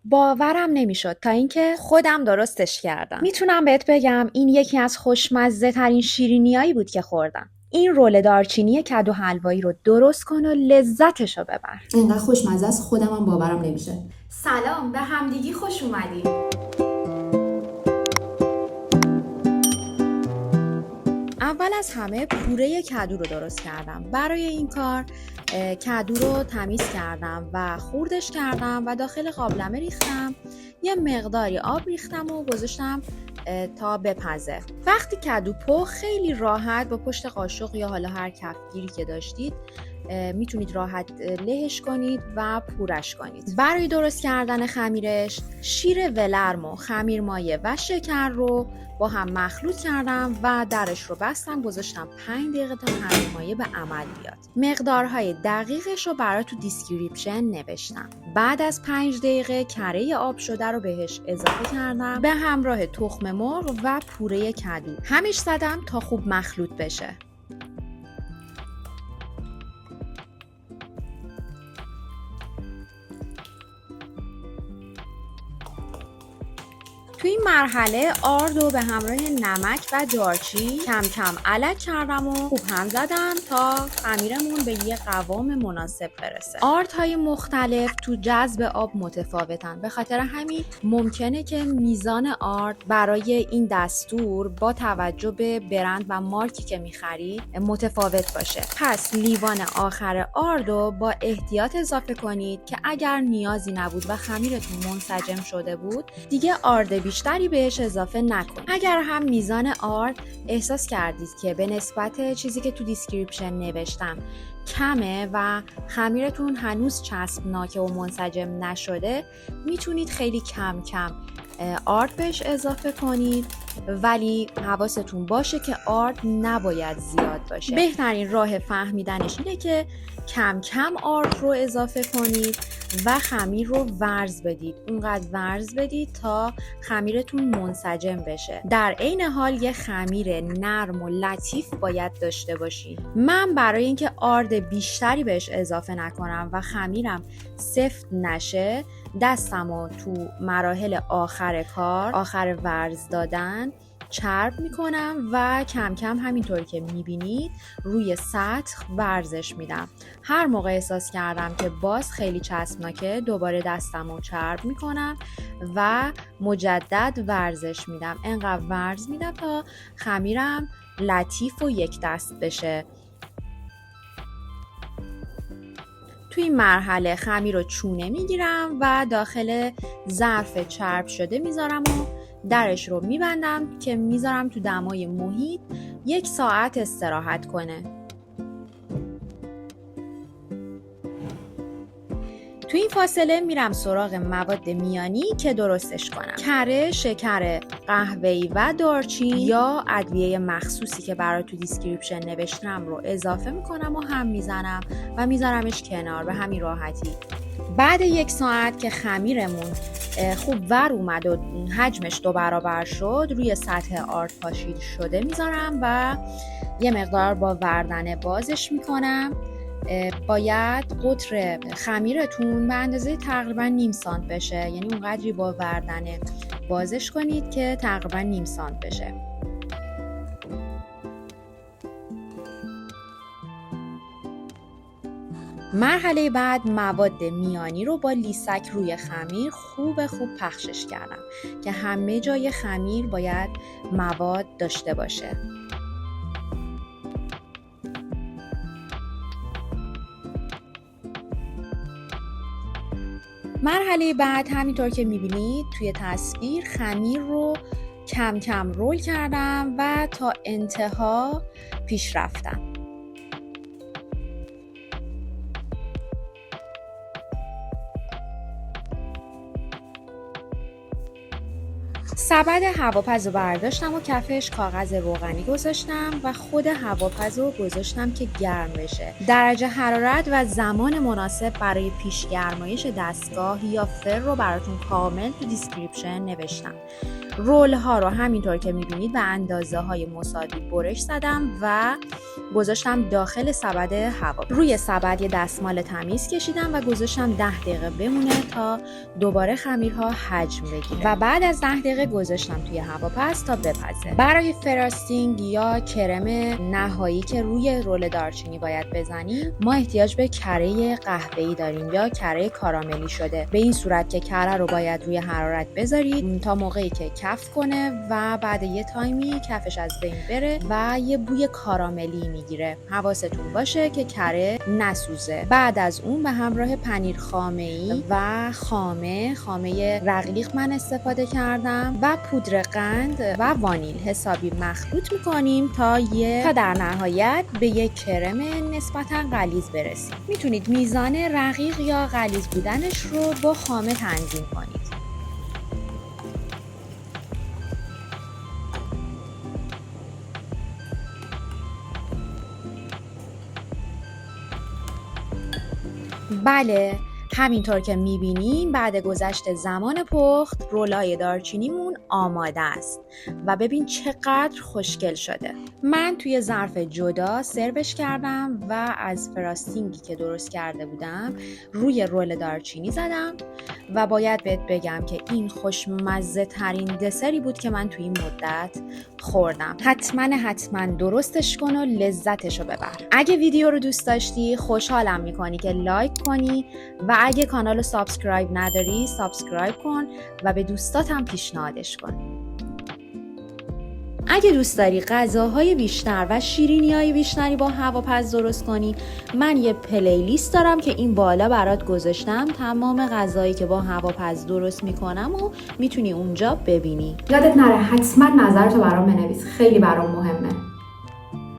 باورم نمیشد تا اینکه خودم درستش کردم. میتونم بهت بگم این یکی از خوشمزه ترین شیرینیایی بود که خوردم. این رول دارچینی کدو حلوایی رو درست کن و لذتش رو ببر. اینقدر خوشمزه است خودم هم باورم نمیشه. سلام، به همدیگی خوش اومدید. اول از همه پوره کدو رو درست کردم. برای این کار کدو رو تمیز کردم و خوردش کردم و داخل قابلمه ریختم. یه مقداری آب ریختم و گذاشتم تا بپزه. وقتی کدو خیلی راحت با پشت قاشق یا حالا هر کفگیری که داشتید میتونید راحت لهش کنید و پورش کنید. برای درست کردن خمیرش شیر ولرم و خمیر مایه و شکر رو با هم مخلوط کردم و درش رو بستم، گذاشتم 5 دقیقه تا خمیر مایه به عمل بیاد. مقدارهای دقیقش رو برای تو دیسکریپشن نوشتم. بعد از 5 دقیقه کره آب شده رو بهش اضافه کردم به همراه تخم مرغ و پوره کدو. همیش زدم تا خوب مخلوط بشه. تو این مرحله آردو به همراه نمک و دارچین کم کم علک کردم و خوب هم زدم تا خمیرمون به یه قوام مناسب برسه. آردهای مختلف تو جذب آب متفاوتن، به خاطر همین ممکنه که میزان آرد برای این دستور با توجه به برند و مارکی که میخرید متفاوت باشه. پس لیوان آخر آردو با احتیاط اضافه کنید که اگر نیازی نبود و خمیرتون منسجم شده بود دیگه آرد بیشتری بهش اضافه نکنید. اگر هم میزان آرد احساس کردید که به نسبت چیزی که تو دیسکریپشن نوشتم کمه و خمیرتون هنوز چسبناکه و منسجم نشده، میتونید خیلی کم کم آرد بهش اضافه کنید، ولی حواستون باشه که آرد نباید زیاد باشه. بهترین راه فهمیدنش اینه که کم کم آرد رو اضافه کنید و خمیر رو ورز بدید. اونقدر ورز بدید تا خمیرتون منسجم بشه. در عین حال یه خمیر نرم و لطیف باید داشته باشید. من برای اینکه آرد بیشتری بهش اضافه نکنم و خمیرم سفت نشه، دستمو تو مراحل آخر کار، آخر ورز دادن چرب میکنم و کم کم همینطور که میبینید روی سطح ورزش میدم. هر موقع احساس کردم که باز خیلی چسبناکه دوباره دستمو چرب میکنم و مجدد ورزش میدم. انقدر ورز میدم تا خمیرم لطیف و یک دست بشه. توی این مرحله خمیر رو چونه میگیرم و داخل ظرف چرب شده میذارم و درش رو میبندم که میذارم تو دمای محیط 1 ساعت استراحت کنه. تو این فاصله میرم سراغ مواد میانی که درستش کنم. کره، شکر قهوه‌ای و دارچین یا ادویه مخصوصی که برای تو دیسکریپشن نوشتم رو اضافه میکنم و هم میزنم و میذارمش کنار به همین راحتی. بعد 1 ساعت که خمیرمون خوب ور اومد و حجمش 2 برابر شد، روی سطح آرد پاشید شده میذارم و یه مقدار با وردنه بازش میکنم. باید قطر خمیرتون به اندازه تقریبا نیم سانت بشه، یعنی اونقدری با وردنه بازش کنید که تقریبا نیم سانت بشه. مرحله بعد مواد میانی رو با لیسک روی خمیر خوب پخشش کردم که همه جای خمیر باید مواد داشته باشه. مرحله بعد همینطور که میبینید توی تصویر خمیر رو کم کم رول کردم و تا انتها پیش رفتم. سبد هواپز رو برداشتم و کفش کاغذ روغنی گذاشتم و خود هواپز رو گذاشتم که گرم بشه. درجه حرارت و زمان مناسب برای پیش گرمایش دستگاه یا فر رو براتون کامل تو دیسکریپشن نوشتم. رول ها رو همینطور که میبینید به اندازه های مساوی برش زدم و گذاشتم داخل سبد هوا. روی سبد یه دستمال تمیز کشیدم و گذاشتم 10 دقیقه بمونه تا دوباره خمیرها حجم بگیره و بعد از 10 دقیقه گذاشتم توی هواپز تا بپزه. برای فراستینگ یا کرم نهایی که روی رول دارچینی باید بزنیم ما احتیاج به کره قهوه‌ای داریم یا کره کاراملی شده. به این صورت که کره رو باید روی حرارت بذارید تا موقعی که کف کنه و بعد یه تایمی کفش از بین بره و یه بوی کاراملی میگیره. حواستون باشه که کره نسوزه. بعد از اون به همراه پنیر خامه‌ای و خامه رقیق من استفاده کردم و پودر قند و وانیل حسابی مخلوط میکنیم تا در نهایت به یک کرم نسبتاً غلیظ برسیم. میتونید میزان رقیق یا غلیظ بودنش رو با خامه تنظیم کنید. بله، همینطور که میبینیم بعد گذشت زمان پخت رولای دارچینیمون آماده است و ببین چقدر خوشگل شده. من توی ظرف جدا سروش کردم و از فراستینگی که درست کرده بودم روی رول دارچینی زدم و باید بهت بگم که این خوشمزه ترین دسری بود که من توی این مدت خوردم. حتما درستش کن و لذتشو ببر. اگه ویدیو رو دوست داشتی خوشحالم میکنی که لایک کنی و اگه کانال رو سابسکرایب نداری سابسکرایب کن و به دوستاتم پیشنهادش کن. اگه دوست داری غذاهای بیشتر و شیرینی‌های بیشتری با هواپز درست کنی من یه پلیلیست دارم که این بالا برات گذاشتم. تمام غذایی که با هواپز درست میکنم و میتونی اونجا ببینی. یادت نره حتما نظرتو برام بنویس، خیلی برام مهمه.